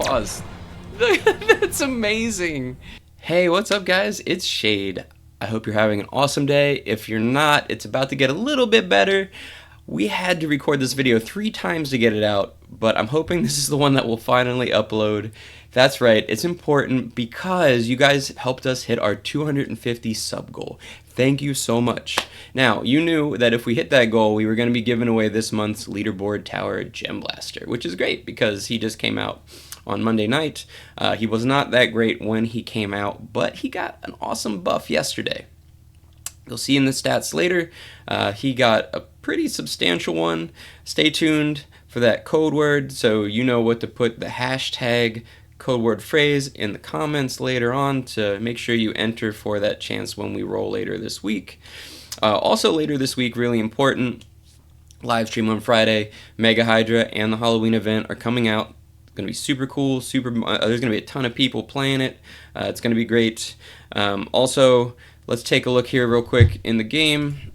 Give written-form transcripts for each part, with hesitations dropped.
pause. That's amazing. Hey, what's up, guys? It's Shade. I hope you're having an awesome day. If you're not, it's about to get a little bit better. We had to record this video 3 times to get it out, but I'm hoping this is the one that we'll finally upload. That's right, it's important because you guys helped us hit our 250 sub goal. Thank you so much. Now, you knew that if we hit that goal, we were going to be giving away this month's leaderboard tower Gem Blaster, which is great because he just came out on Monday night. He was not that great when he came out, but he got an awesome buff yesterday. You'll see in the stats later, he got a pretty substantial one. Stay tuned for that code word so you know what to put the hashtag code word phrase in the comments later on to make sure you enter for that chance when we roll later this week. Also later this week, really important, live stream on Friday, Mega Hydra and the Halloween event are coming out. It's going to be super cool. There's going to be a ton of people playing it. It's going to be great. Also, let's take a look here real quick in the game.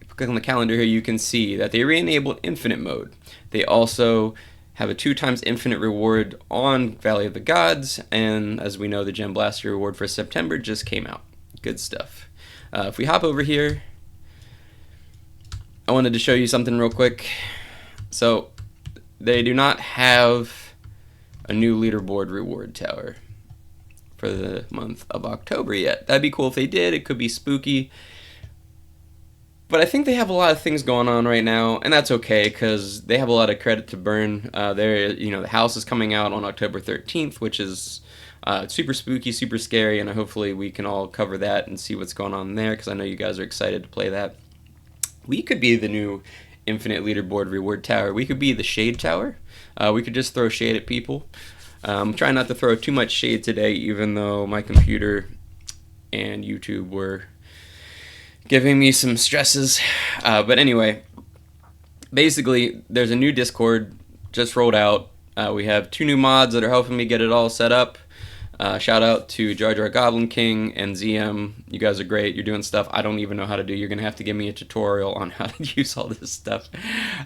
If you click on the calendar here, you can see that they re-enabled infinite mode. They also have a 2x infinite reward on Valley of the Gods, and as we know, the Gem Blaster reward for September just came out. Good stuff. If we hop over here, I wanted to show you something real quick. So they do not have a new leaderboard reward tower for the month of October yet. That'd be cool if they did. It could be spooky. But I think they have a lot of things going on right now, and that's okay because they have a lot of credit to burn. The house is coming out on October 13th, which is super spooky, super scary, and hopefully we can all cover that and see what's going on there because I know you guys are excited to play that. We could be the new infinite leaderboard reward tower. We could be the shade tower. We could just throw shade at people. I'm trying not to throw too much shade today, even though my computer and YouTube were giving me some stresses. But anyway, basically, there's a new Discord just rolled out. We have 2 new mods that are helping me get it all set up. Shout out to Jar Jar Goblin King and ZM. You guys are great. You're doing stuff I don't even know how to do. You're going to have to give me a tutorial on how to use all this stuff.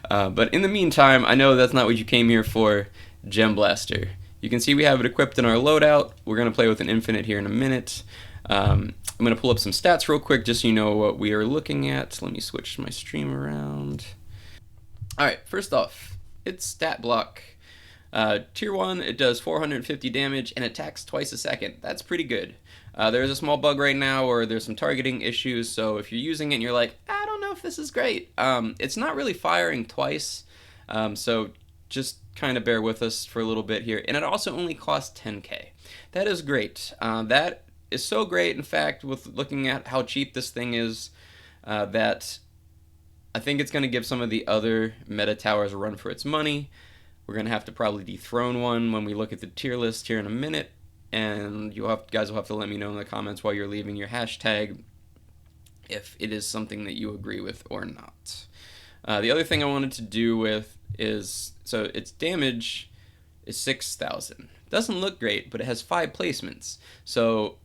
But in the meantime, I know that's not what you came here for. Gem Blaster. You can see we have it equipped in our loadout. We're going to play with an infinite here in a minute. I'm going to pull up some stats real quick just so you know what we are looking at. Let me switch my stream around. Alright, first off, it's stat block. Tier 1, it does 450 damage and attacks twice a second. That's pretty good. There's a small bug right now where there's some targeting issues, so if you're using it and you're like, I don't know if this is great, it's not really firing twice, so just kind of bear with us for a little bit here. And it also only costs 10k. That is great. That is so great, in fact, with looking at how cheap this thing is, that I think it's going to give some of the other meta towers a run for its money. We're going to have to probably dethrone one when we look at the tier list here in a minute, and guys will have to let me know in the comments while you're leaving your hashtag if it is something that you agree with or not. The other thing I wanted to do with is, so its damage is 6,000. Doesn't look great, but it has 5 placements. So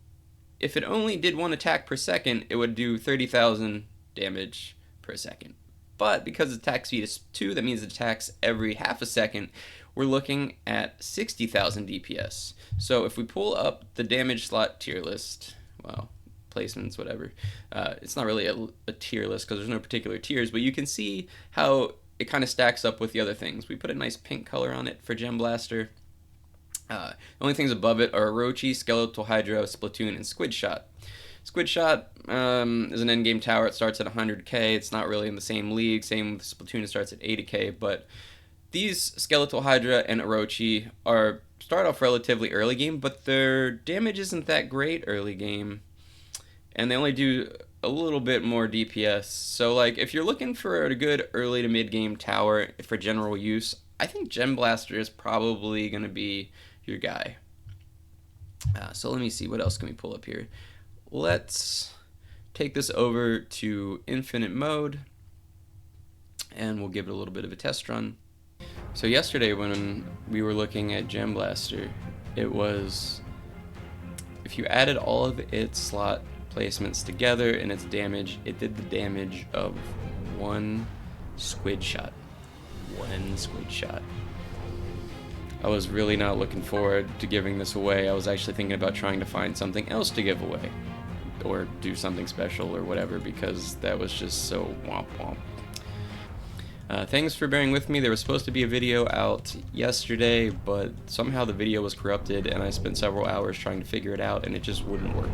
if it only did 1 attack per second, it would do 30,000 damage per second. But because its attack speed is 2, that means it attacks every half a second, we're looking at 60,000 DPS. So if we pull up the damage slot tier list, well, placements, whatever, it's not really a tier list because there's no particular tiers, but you can see how it kind of stacks up with the other things. We put a nice pink color on it for Gem Blaster. The only things above it are Orochi, Skeletal Hydra, Splatoon, and Squid Shot. Squid Shot is an endgame tower. It starts at 100k. It's not really in the same league. Same with Splatoon, it starts at 80k. But these Skeletal Hydra and Orochi start off relatively early game, but their damage isn't that great early game. And they only do a little bit more DPS. So like if you're looking for a good early to mid game tower for general use, I think Gem Blaster is probably going to be your guy. So let me see, what else can we pull up here? Let's take this over to infinite mode and we'll give it a little bit of a test run. So yesterday when we were looking at Gem Blaster, it was, if you added all of its slot placements together and its damage, it did the damage of 1 squid shot. 1 squid shot. I was really not looking forward to giving this away. I was actually thinking about trying to find something else to give away, or do something special or whatever, because that was just so womp womp. Thanks for bearing with me. There was supposed to be a video out yesterday, but somehow the video was corrupted, and I spent several hours trying to figure it out, and it just wouldn't work.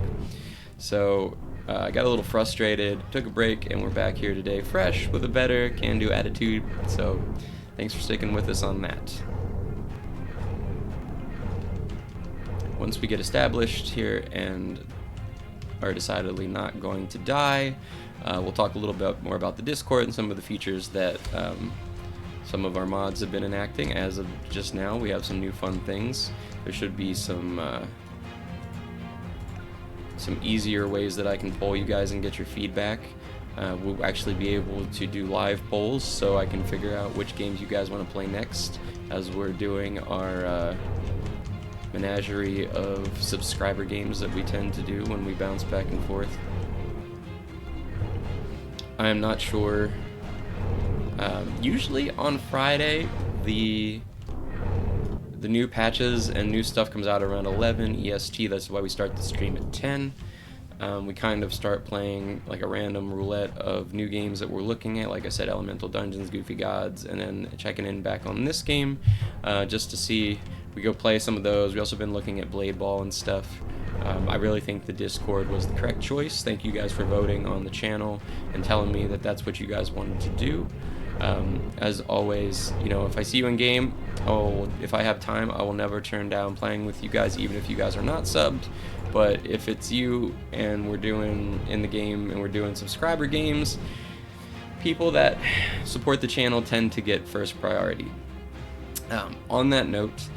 So I got a little frustrated, took a break, and we're back here today fresh with a better can-do attitude. So thanks for sticking with us on that. Once we get established here and are decidedly not going to die, we'll talk a little bit more about the Discord and some of the features that some of our mods have been enacting. As of just now, we have some new fun things. There should be some easier ways that I can poll you guys and get your feedback. We'll actually be able to do live polls, so I can figure out which games you guys want to play next, as we're doing our menagerie of subscriber games that we tend to do when we bounce back and forth. I am not sure. Usually on Friday, the new patches and new stuff comes out around 11 EST. That's why we start the stream at 10. We kind of start playing like a random roulette of new games that we're looking at. Like I said, Elemental Dungeons, Goofy Gods, and then checking in back on this game just to see. We go play some of those. We also been looking at Blade Ball and stuff. I really think the Discord was the correct choice. Thank you guys for voting on the channel and telling me that that's what you guys wanted to do. As always, you know, if I see you in game, if I have time, I will never turn down playing with you guys, even if you guys are not subbed. But if it's you and we're doing in the game and we're doing subscriber games, people that support the channel tend to get first priority. On that note,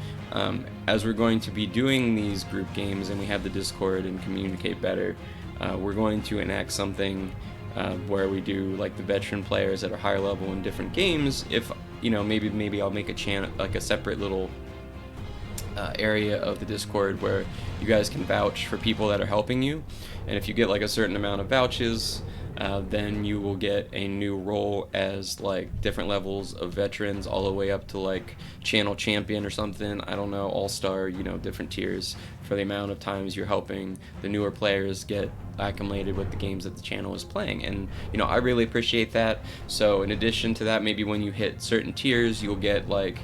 as we're going to be doing these group games and we have the Discord and communicate better, we're going to enact something where we do like the veteran players that are higher level in different games. If you know, maybe I'll make a channel, like a separate little area of the Discord where you guys can vouch for people that are helping you, and if you get like a certain amount of vouches, then you will get a new role as like different levels of veterans, all the way up to like channel champion or something. I don't know, all-star, you know, different tiers for the amount of times you're helping the newer players get acclimated with the games that the channel is playing. And you know, I really appreciate that. So in addition to that, maybe when you hit certain tiers, you'll get like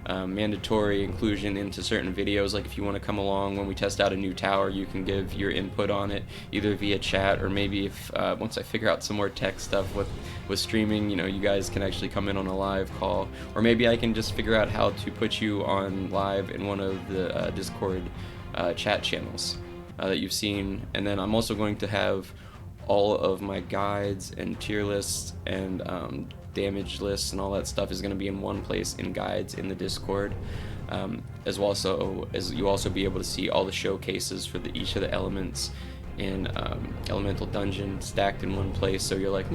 mandatory inclusion into certain videos. Like if you want to come along when we test out a new tower, you can give your input on it either via chat, or maybe if once I figure out some more tech stuff with streaming, you know, you guys can actually come in on a live call, or maybe I can just figure out how to put you on live in one of the Discord chat channels that you've seen. And then I'm also going to have all of my guides and tier lists and damage lists and all that stuff is going to be in one place in guides in the Discord, as well as you also be able to see all the showcases for each of the elements in Elemental Dungeon stacked in one place. So you're like,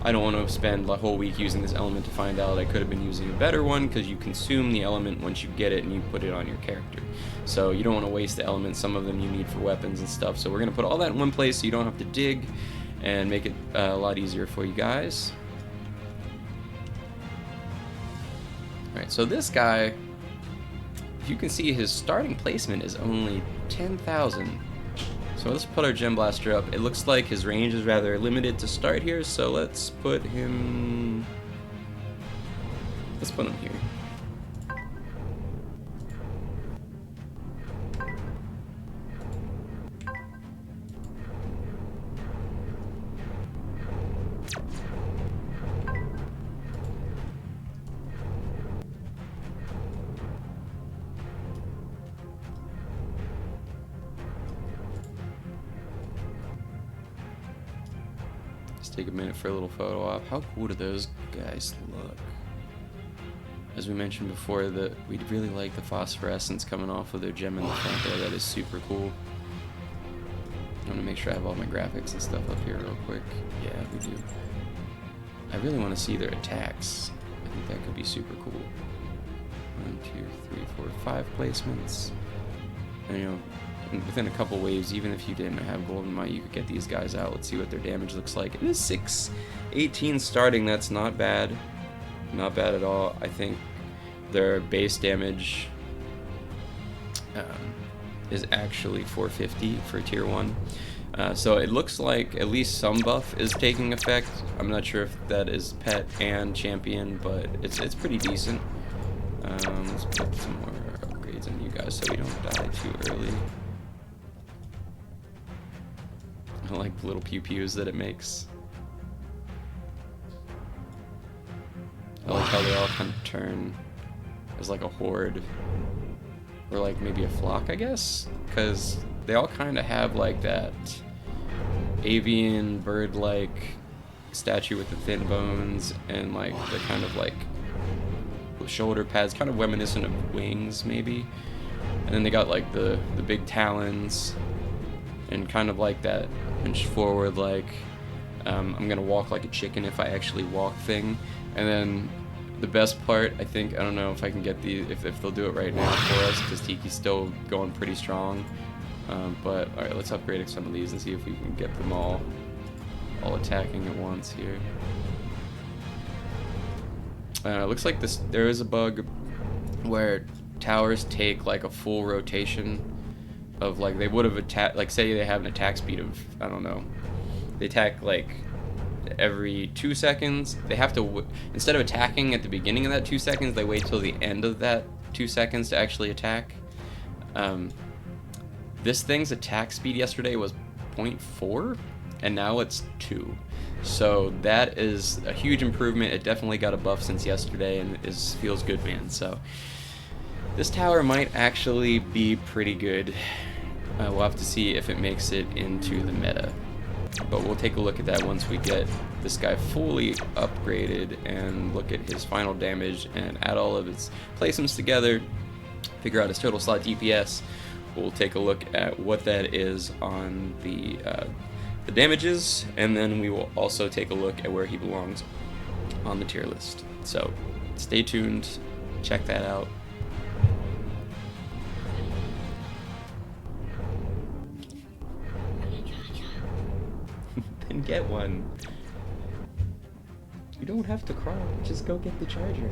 I don't want to spend the whole week using this element to find out I could have been using a better one, because you consume the element once you get it and you put it on your character. So you don't want to waste the elements. Some of them you need for weapons and stuff. So we're going to put all that in one place so you don't have to dig, and make it a lot easier for you guys. Alright, so this guy, if you can see, his starting placement is only 10,000. So let's put our Gem Blaster up. It looks like his range is rather limited to start here, so let's put him here. Take a minute for a little photo op. How cool do those guys look? As we mentioned before, we really like the phosphorescence coming off of their gem in the front there. That is super cool. I want to make sure I have all my graphics and stuff up here real quick. Yeah, we do. I really want to see their attacks. I think that could be super cool. 1, 2, 3, 4, 5 placements. And, you know, within a couple waves, even if you didn't have Golden Might, you could get these guys out. Let's see what their damage looks like. It is 618 starting. That's not bad. Not bad at all. I think their base damage is actually 450 for tier 1. So it looks like at least some buff is taking effect. I'm not sure if that is pet and champion, but it's pretty decent. Let's put some more upgrades on you guys so you don't die too early. I like the little pew-pews that it makes. I like how they all kind of turn as like a horde. Or like maybe a flock, I guess? Because they all kind of have like that avian bird-like statue with the thin bones and like the kind of like shoulder pads, kind of reminiscent of wings maybe. And then they got like the big talons and kind of like that inch forward like I'm gonna walk like a chicken if I actually walk thing. And then the best part, I think, I don't know if I can get if they'll do it right now for us, because Tiki's still going pretty strong. But alright, let's upgrade some of these and see if we can get them all attacking at once here. Looks like there is a bug where towers take like a full rotation of like they would have attacked, like say they have an attack speed of, I don't know, they attack like every 2 seconds. They have to, instead of attacking at the beginning of that 2 seconds, they wait till the end of that 2 seconds to actually attack. This thing's attack speed yesterday was 0.4 and now it's 2. So that is a huge improvement. It definitely got a buff since yesterday and feels good, man. So this tower might actually be pretty good. We'll have to see if it makes it into the meta. But we'll take a look at that once we get this guy fully upgraded and look at his final damage and add all of its placements together, figure out his total slot DPS. We'll take a look at what that is on the damages, and then we will also take a look at where he belongs on the tier list. So stay tuned, check that out. Then get one. You don't have to crawl, just go get the charger.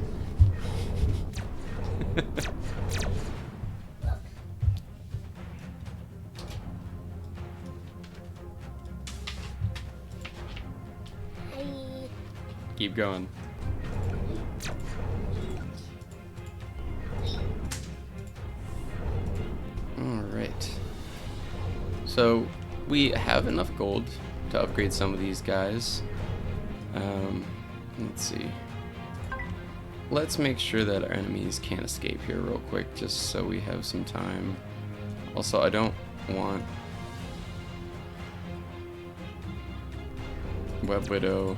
Keep going. Alright. So we have enough gold to upgrade some of these guys. Let's see. Let's make sure that our enemies can't escape here real quick, just so we have some time. Also, I don't want Web Widow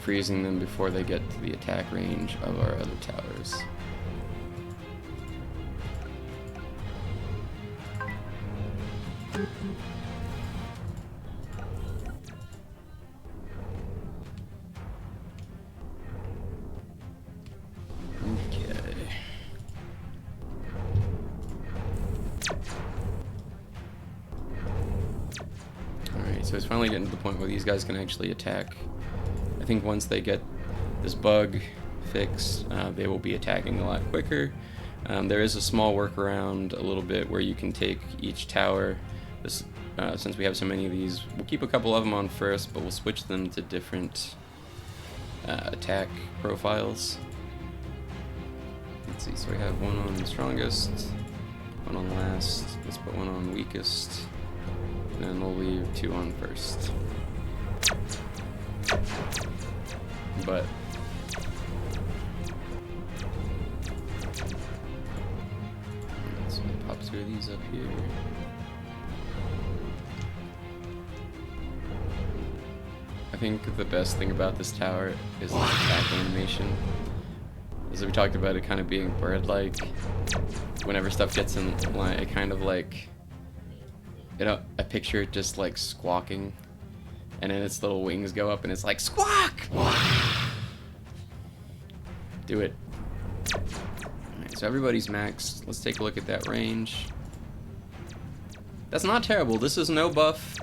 freezing them before they get to the attack range of our other towers. So it's finally getting to the point where these guys can actually attack. I think once they get this bug fixed, they will be attacking a lot quicker. There is a small workaround a little bit where you can take each tower. Since we have so many of these, we'll keep a couple of them on first, but we'll switch them to different attack profiles. Let's see, so we have one on the strongest, one on last, let's put one on weakest, and then we'll leave two on first. But let's pop two of these up here. I think the best thing about this tower is the attack animation. As we talked about it kind of being bird-like. Whenever stuff gets in line, it kind of like, you know, I picture it just like squawking, and then its little wings go up and it's like squawk! Do it. Alright, so everybody's maxed. Let's take a look at that range. That's not terrible. This is no buff.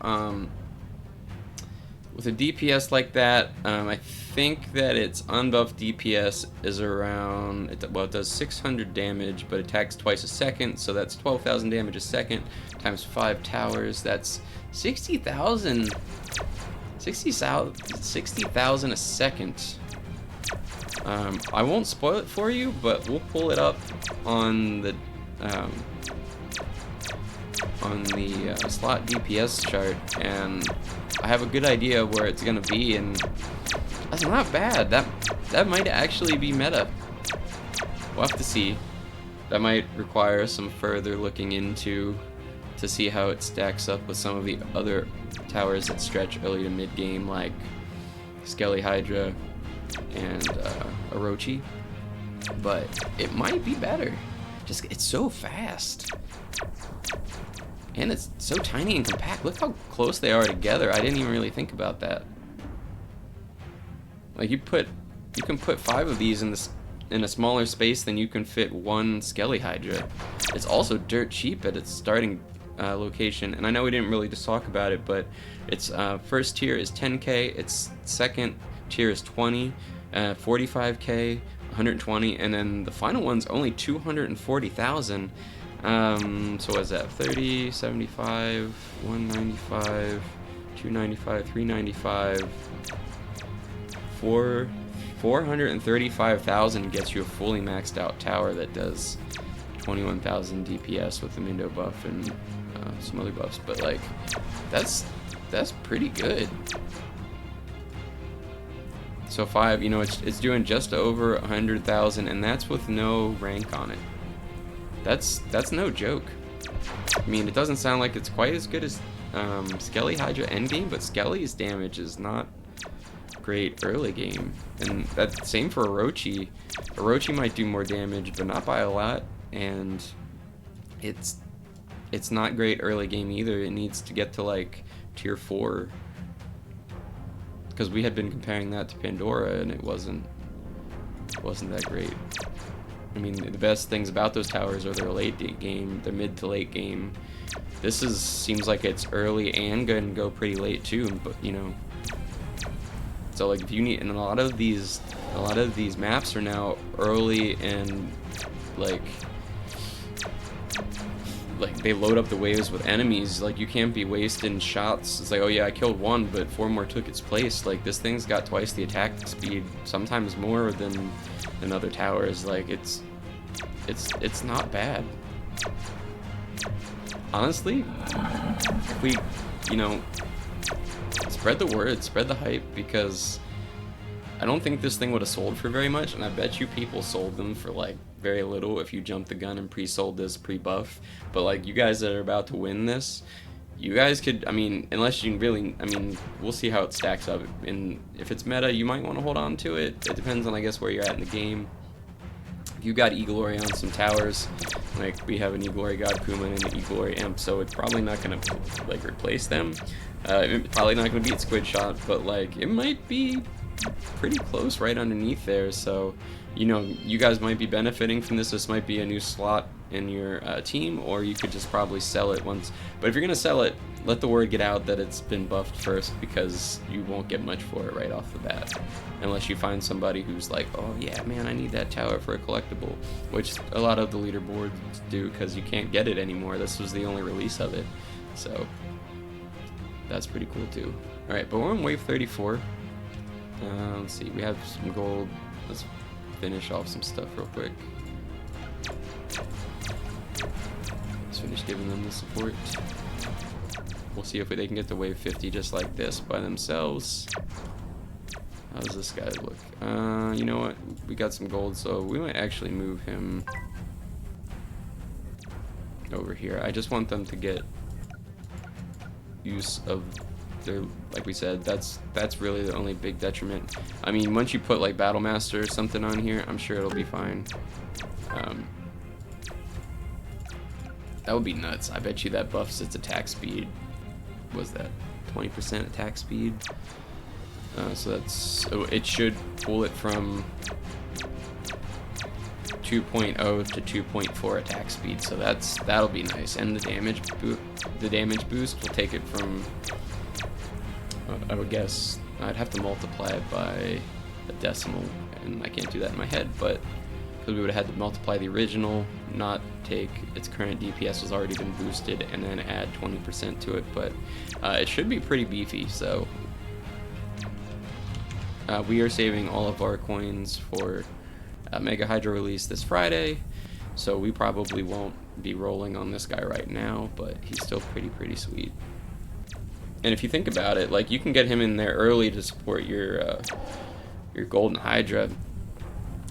With a DPS like that, I think that its unbuffed DPS is around, well, it does 600 damage, but attacks twice a second, so that's 12,000 damage a second, times 5 towers, that's 60,000 a second. I won't spoil it for you, but we'll pull it up on the slot DPS chart, and I have a good idea where it's gonna be, and that's not bad. That might actually be meta. We'll have to see. That might require some further looking into to see how it stacks up with some of the other towers that stretch early to mid game, like Skelly Hydra and Orochi. But it might be better. Just it's so fast. And it's so tiny and compact. Look how close they are together. I didn't even really think about that. Like you can put 5 of these in a smaller space than you can fit one Skelly Hydra. It's also dirt cheap at its starting location. And I know we didn't really just talk about it, but its first tier is 10k. Its second tier is 20, 45k, 120, and then the final one's only 240,000. So what's that? 30, 75, 195, 295, 395, 435,000 gets you a fully maxed out tower that does 21,000 DPS with the Mindo buff and some other buffs. But like, that's pretty good. So 5, you know, it's doing just over 100,000, and that's with no rank on it. That's no joke. I mean, it doesn't sound like it's quite as good as Skelly Hydra endgame, but Skelly's damage is not great early game. And that's same for Orochi. Orochi might do more damage, but not by a lot, and it's not great early game either. It needs to get to like tier 4. Because we had been comparing that to Pandora, and it wasn't that great. I mean, the best things about those towers are their late game, their mid to late game. This seems like it's early and going to go pretty late too, but you know. So like if you need, and a lot of these maps are now early and like they load up the waves with enemies. Like you can't be wasting shots. It's like, oh yeah, I killed one, but 4 more took its place. Like this thing's got twice the attack speed, sometimes more than other towers. Like it's not bad. Honestly, if we, you know, spread the word, spread the hype, because I don't think this thing would have sold for very much, and I bet you people sold them for like very little if you jumped the gun and pre-sold this pre-buff. But like you guys that are about to win this, you guys could, I mean, unless you really, I mean, we'll see how it stacks up, and if it's meta, you might want to hold on to it. It depends on, I guess, where you're at in the game. If you got E-Glory on some towers, like we have an E-Glory God Puma and an E-Glory Imp, so it's probably not going to like replace them. It's probably not going to beat Squid Shot, but like it might be pretty close right underneath there. So, you know, you guys might be benefiting from this. This might be a new slot in your team, or you could just probably sell it once. But if you're gonna sell it, let the word get out that it's been buffed first, because you won't get much for it right off the bat, unless you find somebody who's like, oh yeah, man, I need that tower for a collectible, which a lot of the leaderboards do, because you can't get it anymore. This was the only release of it, so that's pretty cool too. All right, but we're on wave 34. Let's see, we have some gold. Let's finish off some stuff real quick. Let's finish giving them the support. We'll see if they can get to wave 50 just like this by themselves. How does this guy look? You know what? We got some gold, so we might actually move him over here. I just want them to get use of their, like we said, that's really the only big detriment. I mean, once you put like Battle Master or something on here, I'm sure it'll be fine. That would be nuts. I bet you that buffs its attack speed. Was that 20% attack speed? So it should pull it from 2.0 to 2.4 attack speed. So that'll be nice. And the damage boost will take it from I would guess I'd have to multiply it by a decimal, and I can't do that in my head, but because we would have had to multiply the original, not take its current DPS has already been boosted, and then add 20% to it, but it should be pretty beefy, so we are saving all of our coins for Mega Hydra release this Friday, so we probably won't be rolling on this guy right now, but he's still pretty sweet. And if you think about it, like, you can get him in there early to support your Golden Hydra,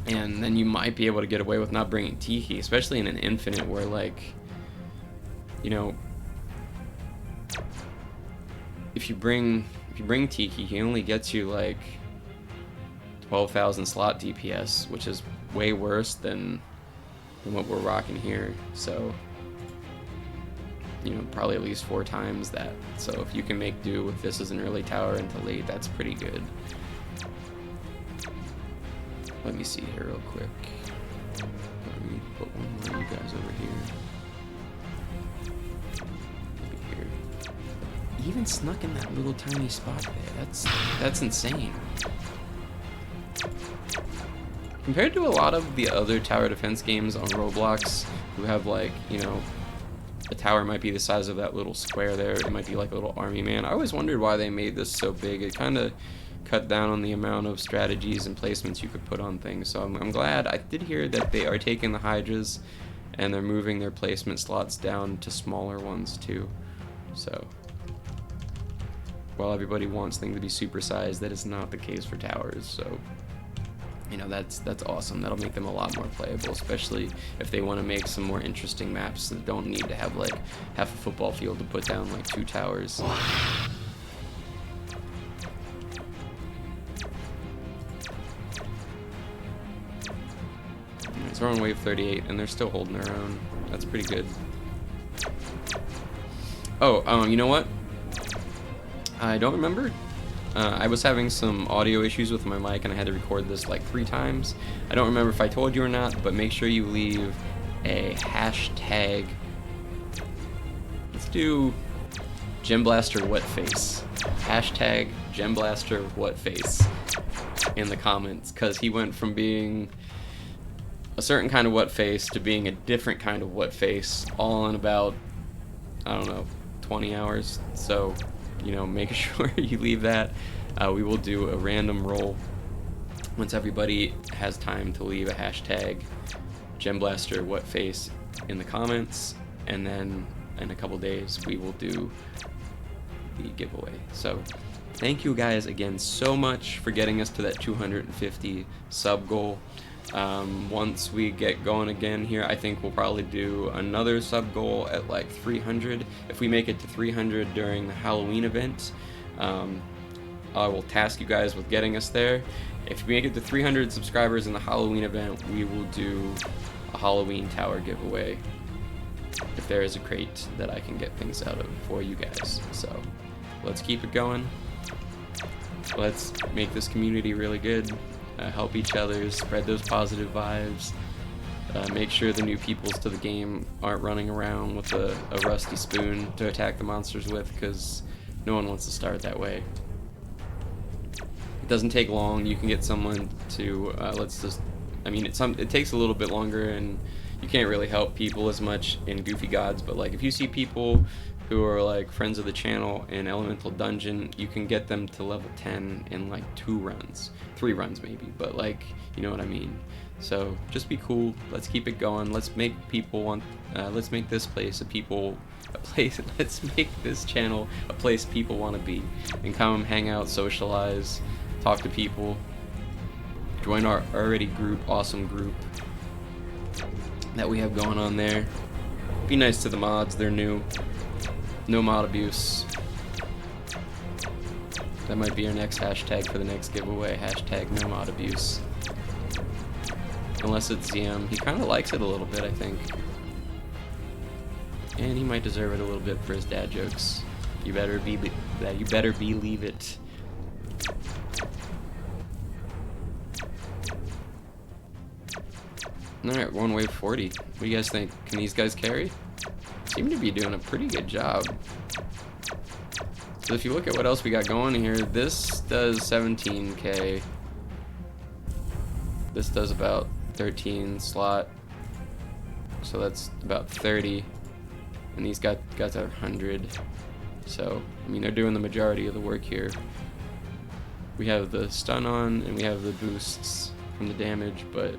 and then you might be able to get away with not bringing Tiki, especially in an Infinite where, like, you know, if you bring Tiki, he only gets you like 12,000 slot DPS, which is way worse than what we're rocking here. So, you know, probably at least 4 times that. So if you can make do with this as an early tower into late, that's pretty good. Let me see here real quick. Let me put one more of you guys over here. Over here. He even snuck in that little tiny spot there. That's insane. Compared to a lot of the other tower defense games on Roblox, who have, like, you know, the tower might be the size of that little square there. It might be like a little army man. I always wondered why they made this so big. It kind of cut down on the amount of strategies and placements you could put on things. So I'm glad. I did hear that they are taking the Hydras and they're moving their placement slots down to smaller ones too. So while everybody wants things to be supersized, that is not the case for towers. So, you know, that's awesome. That'll make them a lot more playable, especially if they want to make some more interesting maps that don't need to have like half a football field to put down like 2 towers. We're on wave 38, and they're still holding their own. That's pretty good. Oh, you know what? I don't remember. I was having some audio issues with my mic, and I had to record this like 3 times. I don't remember if I told you or not, but make sure you leave a hashtag. Let's do Gemblaster Whatface. Hashtag Gemblaster Whatface in the comments, because he went from being a certain kind of Whatface to being a different kind of Whatface all in about, I don't know, 20 hours. So, you know, make sure you leave that. We will do a random roll once everybody has time to leave a hashtag Gemblaster Whatface in the comments, and then in a couple days we will do the giveaway. So thank you guys again so much for getting us to that 250 sub goal. Once we get going again here, I think we'll probably do another sub goal at like 300. If we make it to 300 during the Halloween event, I will task you guys with getting us there. If we make it to 300 subscribers in the Halloween event, we will do a Halloween tower giveaway if there is a crate that I can get things out of for you guys. So let's keep it going. Let's make this community really good. Help each other, spread those positive vibes, make sure the new peoples to the game aren't running around with a rusty spoon to attack the monsters with, because no one wants to start that way. It doesn't take long. You can get someone to, it takes a little bit longer, and you can't really help people as much in Goofy Gods, but like if you see people who are like friends of the channel in Elemental Dungeon, you can get them to level 10 in like 2 runs, 3 runs maybe, but like, you know what I mean. So just be cool. Let's keep it going. Let's make people want. Let's make this place Let's make this channel a place people want to be, and come hang out, socialize, talk to people, join our already awesome group that we have going on there. Be nice to the mods. They're new. No mod abuse. That might be our next hashtag for the next giveaway. Hashtag no mod abuse. Unless it's ZM. He kind of likes it a little bit, I think. And he might deserve it a little bit for his dad jokes. You better believe it. Alright, we're on wave 40. What do you guys think? Can these guys carry? Seem to be doing a pretty good job. So if you look at what else we got going here, this does 17k. This does about 13 slot. So that's about 30. And these guys are 100. So, I mean, they're doing the majority of the work here. We have the stun on and we have the boosts from the damage, but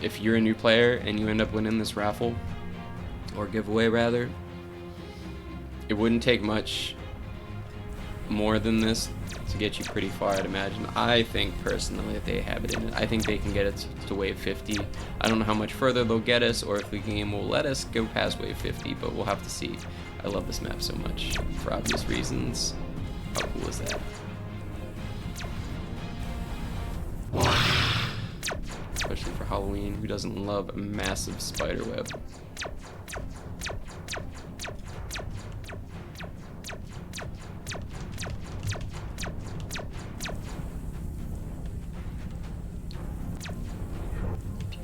if you're a new player and you end up winning this raffle, or giveaway rather, it wouldn't take much more than this to get you pretty far, I'd imagine. I think personally that they have it in it. I think they can get it to wave 50. I don't know how much further they'll get us, or if the game will let us go past wave 50, but we'll have to see. I love this map so much for obvious reasons. How cool is that? Especially for Halloween. Who doesn't love a massive spider web?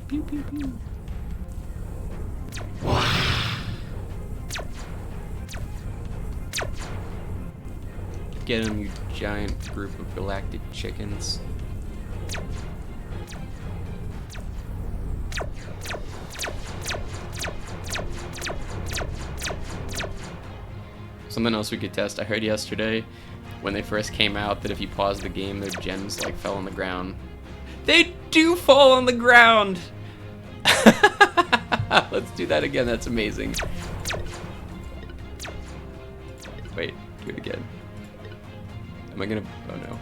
Pew, pew, pew. Get him, you giant group of galactic chickens. Something else we could test. I heard yesterday when they first came out that if you pause the game, their gems like fell on the ground. They do fall on the ground! Let's do that again, that's amazing. Wait, do it again. Am I gonna, oh no.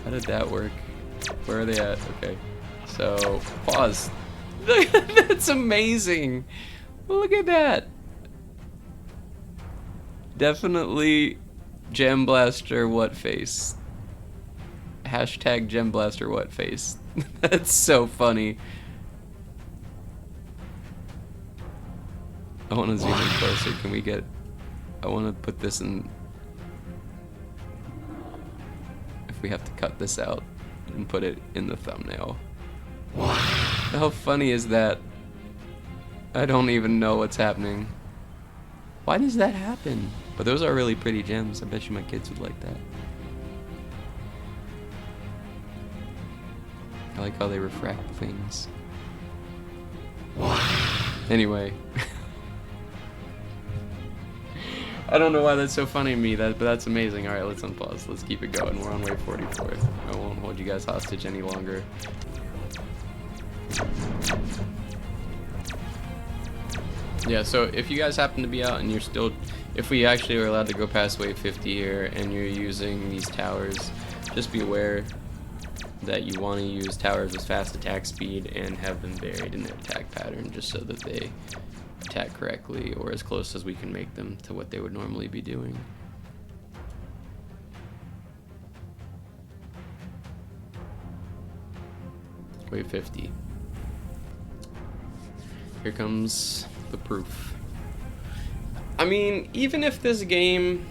How did that work? Where are they at? Okay, so, pause. That's amazing! Look at that! Definitely Gem Blaster what face. Hashtag Gem Blaster what face. That's so funny. I want to zoom in closer. Can we get... I want to put this in... If we have to cut this out and put it in the thumbnail. How funny is that? I don't even know what's happening. Why does that happen? But those are really pretty gems. I bet you my kids would like that. I like how they refract things. Anyway. I don't know why that's so funny to me, but that's amazing. Alright, let's unpause. Let's keep it going. We're on wave 44. I won't hold you guys hostage any longer. Yeah, so if you guys happen to be out and you're still... If we actually are allowed to go past wave 50 here and you're using these towers, just be aware that you want to use towers with fast attack speed and have them buried in their attack pattern just so that they attack correctly or as close as we can make them to what they would normally be doing. Wave 50. Here comes the proof. I mean, even if this game,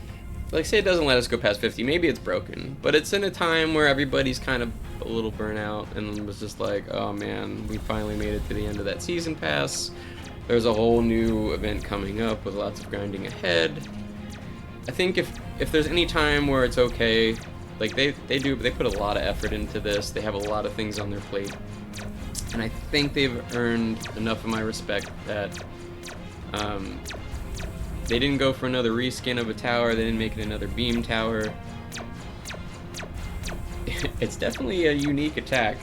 like say it doesn't let us go past 50, maybe it's broken, but it's in a time where everybody's kind of a little burnout and was just like, oh man, we finally made it to the end of that season pass. There's a whole new event coming up with lots of grinding ahead. I think if there's any time where it's okay, like they put a lot of effort into this. They have a lot of things on their plate. And I think they've earned enough of my respect that they didn't go for another reskin of a tower. They didn't make it another beam tower. It's definitely a unique attack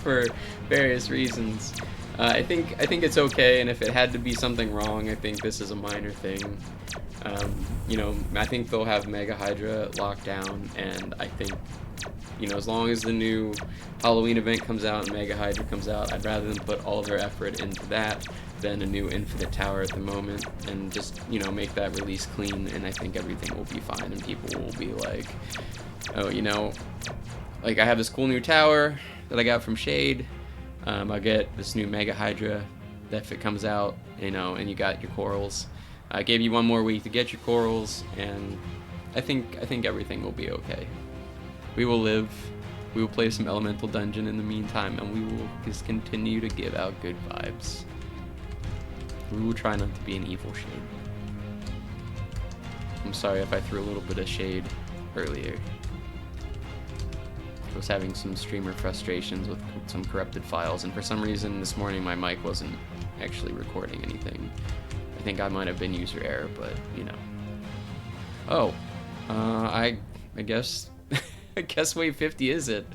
for various reasons. I think it's okay, and if it had to be something wrong, I think this is a minor thing. You know, I think they'll have Mega Hydra locked down, and I think, you know, as long as the new Halloween event comes out and Mega Hydra comes out, I'd rather them put all their effort into that than a new Infinite Tower at the moment, and just, you know, make that release clean, and I think everything will be fine, and people will be like, oh, you know, like I have this cool new tower that I got from Shade, I'll get this new Mega Hydra that if it comes out, you know, and you got your corals. I gave you one more week to get your corals, and I think everything will be okay. We will live. We will play some Elemental Dungeon in the meantime, and we will just continue to give out good vibes. We will try not to be an evil shade. I'm sorry if I threw a little bit of shade earlier. I was having some streamer frustrations with some corrupted files, and for some reason this morning my mic wasn't actually recording anything. I think I might have been user error, but you know. Oh, I guess I guess wave 50 is it.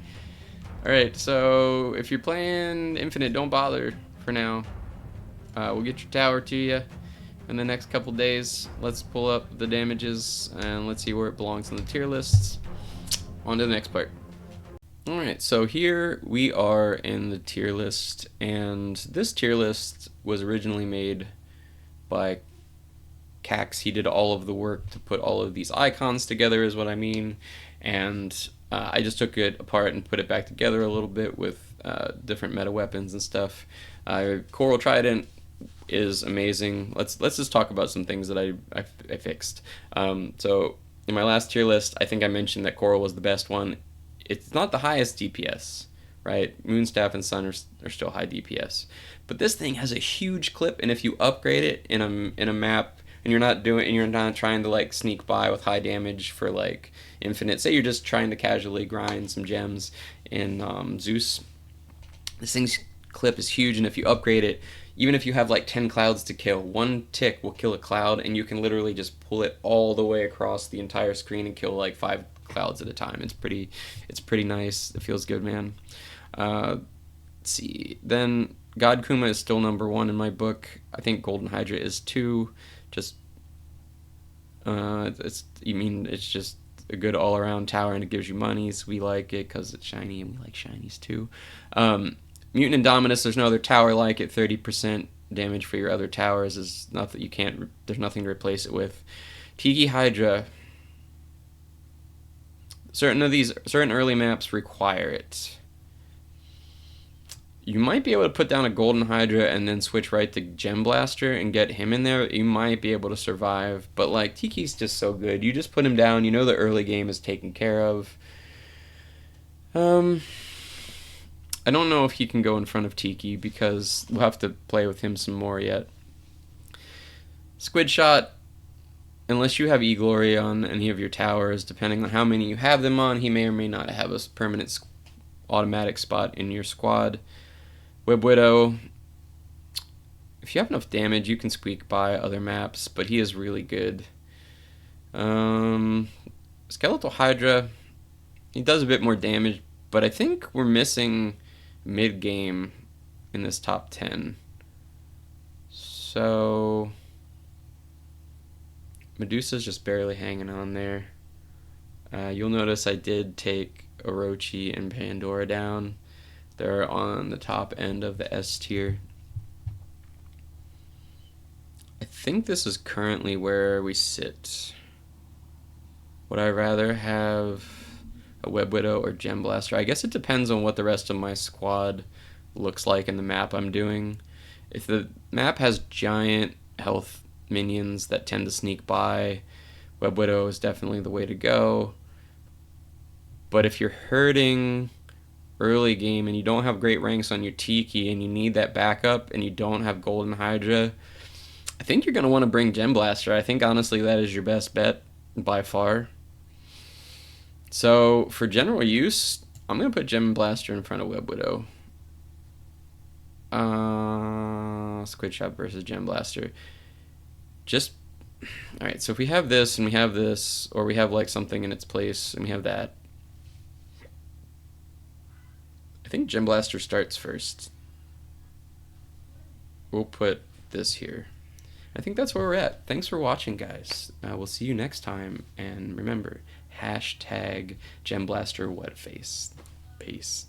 Alright, so if you're playing Infinite, don't bother for now. We'll get your tower to you in the next couple days. Let's pull up the damages and let's see where it belongs on the tier lists. On to the next part. Alright, so here we are in the tier list, and this tier list was originally made by Cax. He did all of the work to put all of these icons together is what I mean, and I just took it apart and put it back together a little bit with different meta weapons and stuff. Coral Trident is amazing. Let's just talk about some things that I fixed. So in my last tier list, I think I mentioned that Coral was the best one. It's not the highest DPS, right? Moonstaff and Sun are still high DPS, but this thing has a huge clip, and if you upgrade it in a map, and you're not trying to like sneak by with high damage for like Infinite. Say you're just trying to casually grind some gems in Zeus. This thing's clip is huge, and if you upgrade it, even if you have like 10 clouds to kill, one tick will kill a cloud, and you can literally just pull it all the way across the entire screen and kill like 5 clouds at a time. It's pretty nice. It feels good, man. Let's see. Then God Kuma is still number 1 in my book. I think Golden Hydra is 2. Just it's just a good all-around tower, and it gives you money, so we like it because it's shiny, and we like shinies too. Mutant Indominus, there's no other tower like it. 30% damage for your other towers is nothing. There's nothing to replace it with. Tiki Hydra, certain early maps require it. You might be able to put down a Golden Hydra and then switch right to Gem Blaster and get him in there. You might be able to survive, but like Tiki's just so good. You just put him down. You know the early game is taken care of. I don't know if he can go in front of Tiki because we'll have to play with him some more yet. Squid Shot, unless you have E-Glory on any of your towers, depending on how many you have them on, he may or may not have a permanent automatic spot in your squad. Web Widow, if you have enough damage, you can squeak by other maps, but he is really good. Skeletal Hydra, he does a bit more damage, but I think we're missing mid-game in this top 10. So Medusa's just barely hanging on there. You'll notice I did take Orochi and Pandora down. They're on the top end of the S tier. I think this is currently where we sit. Would I rather have a Web Widow or Gem Blaster? I guess it depends on what the rest of my squad looks like in the map I'm doing. If the map has giant health minions that tend to sneak by, Web Widow is definitely the way to go. But if you're hurting early game and you don't have great ranks on your Tiki and you need that backup and you don't have Golden Hydra, I think you're going to want to bring Gem Blaster. I think honestly that is your best bet by far. So for general use, I'm going to put Gem Blaster in front of Web Widow. Squid Shot versus Gem Blaster. Alright, so if we have this and we have this, or we have like something in its place and we have that, I think Gem Blaster starts first. We'll put this here. I think that's where we're at. Thanks for watching, guys. We'll see you next time. And remember, hashtag Gem Blaster Wetface. Peace.